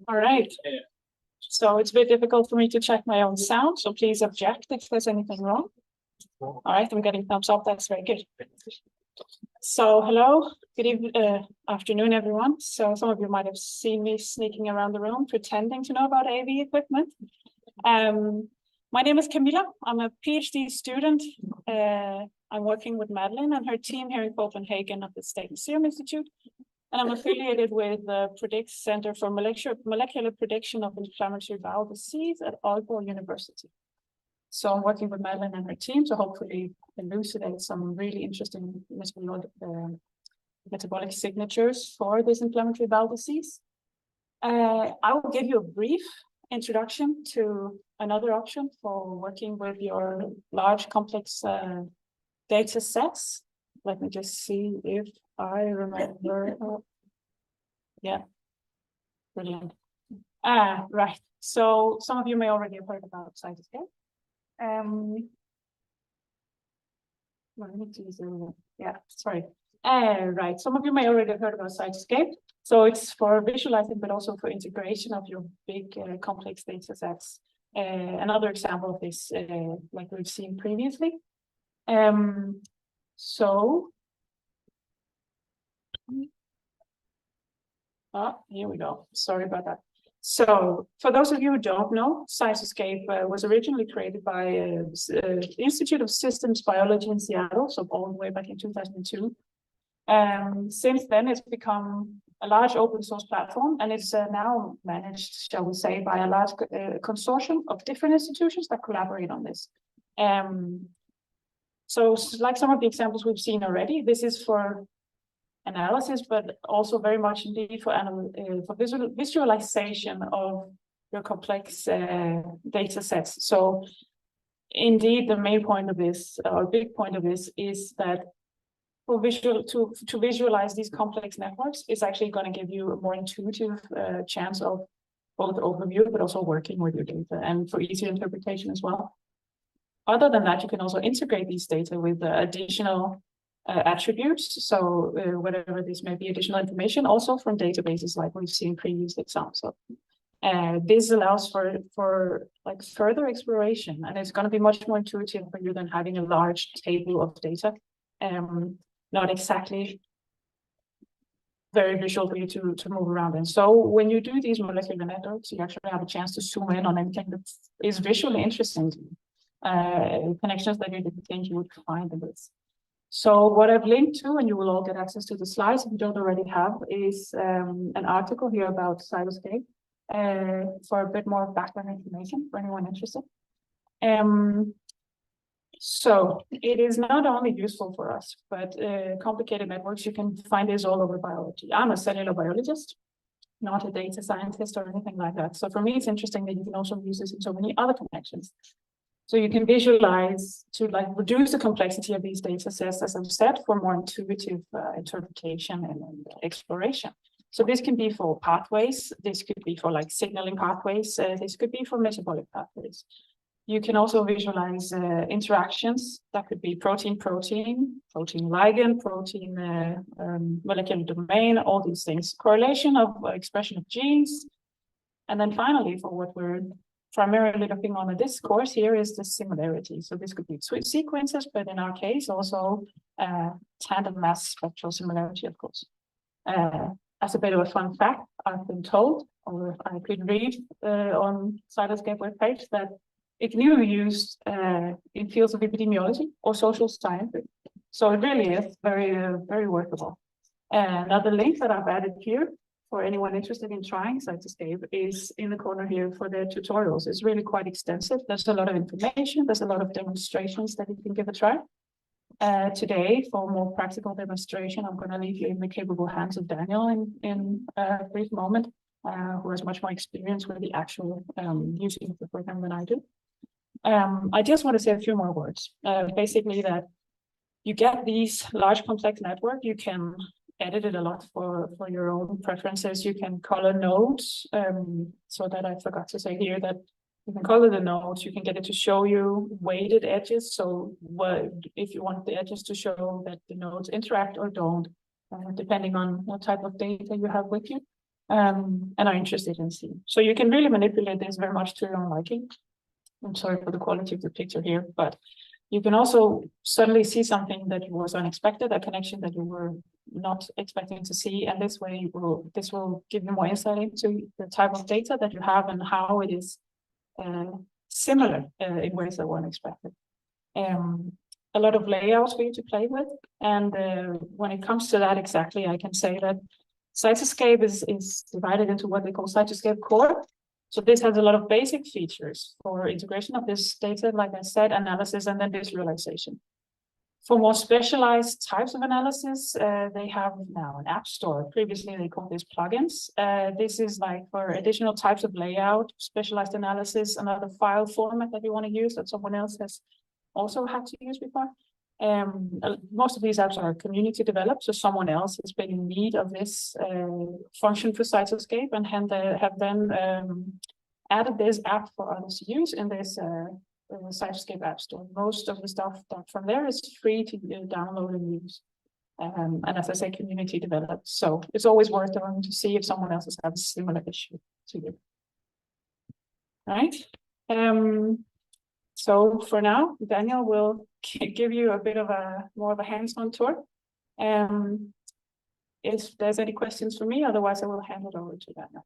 All right. So it's a bit difficult for me to check my own sound, so please object if there's anything wrong. All right, I'm getting thumbs up. That's very good. So hello, good evening, afternoon, everyone. So some of you might have seen me sneaking around the room pretending to know about AV equipment. My name is Camilla. I'm a PhD student. I'm working with Madeline and her team here in Copenhagen at the State Serum Institute. And I'm affiliated with the PREDICT Center for Molecular Prediction of Inflammatory Bowel Disease at Aalborg University. So I'm working with Madeline and her team to hopefully elucidate some really interesting metabolic signatures for this inflammatory bowel disease. I will give you a brief introduction to another option for working with your large complex data sets. Let me just see if I remember. Yeah, brilliant. Right. So some of you may already have heard about Cytoscape. Yeah, sorry. Right. Some of you may already have heard about Cytoscape. So it's for visualizing, but also for integration of your big complex data sets. Another example of this, like we've seen previously. Here we go. Sorry about that. So for those of you who don't know, Cytoscape was originally created by the Institute of Systems Biology in Seattle, so all the way back in 2002. Since then, it's become a large open source platform, and it's now managed, shall we say, by a large consortium of different institutions that collaborate on this. So like some of the examples we've seen already, this is for analysis, but also very much indeed for visualization of your complex data sets. So indeed, the main point of this, or big point of this, is that for to visualize these complex networks is actually going to give you a more intuitive chance of both overview, but also working with your data and for easier interpretation as well. Other than that, you can also integrate these data with additional attributes. So whatever this may be, additional information also from databases like we've seen previous examples of. This allows for like further exploration, and it's going to be much more intuitive for you than having a large table of data. Not exactly very visual for you to move around in. So when you do these molecular networks, you actually have a chance to zoom in on anything that is visually interesting to you. Connections that you didn't think you would find in this. So what I've linked to, and you will all get access to the slides if you don't already have, is an article here about Cytoscape for a bit more background information for anyone interested. So it is not only useful for us, but complicated networks, you can find this all over biology. I'm a cellular biologist, not a data scientist or anything like that. So for me, it's interesting that you can also use this in so many other connections. So you can visualize to like reduce the complexity of these data sets, as I've said, for more intuitive interpretation and exploration. So this can be for pathways. This could be for like signaling pathways. This could be for metabolic pathways. You can also visualize interactions that could be protein-protein, protein-ligand, protein molecular domain, all these things. Correlation of expression of genes. And then finally, for what we're primarily looking on in this course here is the similarity. So this could be sequences, but in our case, also tandem mass spectral similarity, of course. As a bit of a fun fact, I've been told, or I could read on Cytoscape webpage, that it can be used in fields of epidemiology or social sciences. So it really is very, very workable. Another link that I've added here for anyone interested in trying Cytoscape is in the corner here for the tutorials. It's really quite extensive. There's a lot of information. There's a lot of demonstrations that you can give a try. Today, for a more practical demonstration, I'm going to leave you in the capable hands of Daniel in a brief moment. who has much more experience with the actual using of the program than I do. I just want to say a few more words. Basically that you get these large complex network, you can edit it a lot for your own preferences. You can color nodes, so that I forgot to say here that you can color the nodes, you can get it to show you weighted edges. So if you want the edges to show that the nodes interact or don't, depending on what type of data you have with you, and are interested in seeing. So you can really manipulate this very much to your own liking. I'm sorry for the quality of the picture here, but you can also suddenly see something that was unexpected, a connection that you were not expecting to see, and this way this will give you more insight into the type of data that you have and how it is similar in ways that weren't expected. A lot of layouts for you to play with, and when it comes to that exactly, I can say that Cytoscape is divided into what they call Cytoscape Core. So this has a lot of basic features for integration of this data, like I said, analysis, and then visualization. For more specialized types of analysis, they have now an app store. Previously, they called this plugins. This is like for additional types of layout, specialized analysis, another file format that you want to use that someone else has also had to use before. Most of these apps are community developed, so someone else has been in need of this function for Cytoscape and have then added this app for others to use in this Cytoscape app store. Most of the stuff from there is free to download and use. And as I say, community developed. So it's always worth going to see if someone else has had a similar issue to you. Right? So for now, Daniel will give you a bit of more of a hands-on tour. If there's any questions for me, otherwise I will hand it over to Daniel.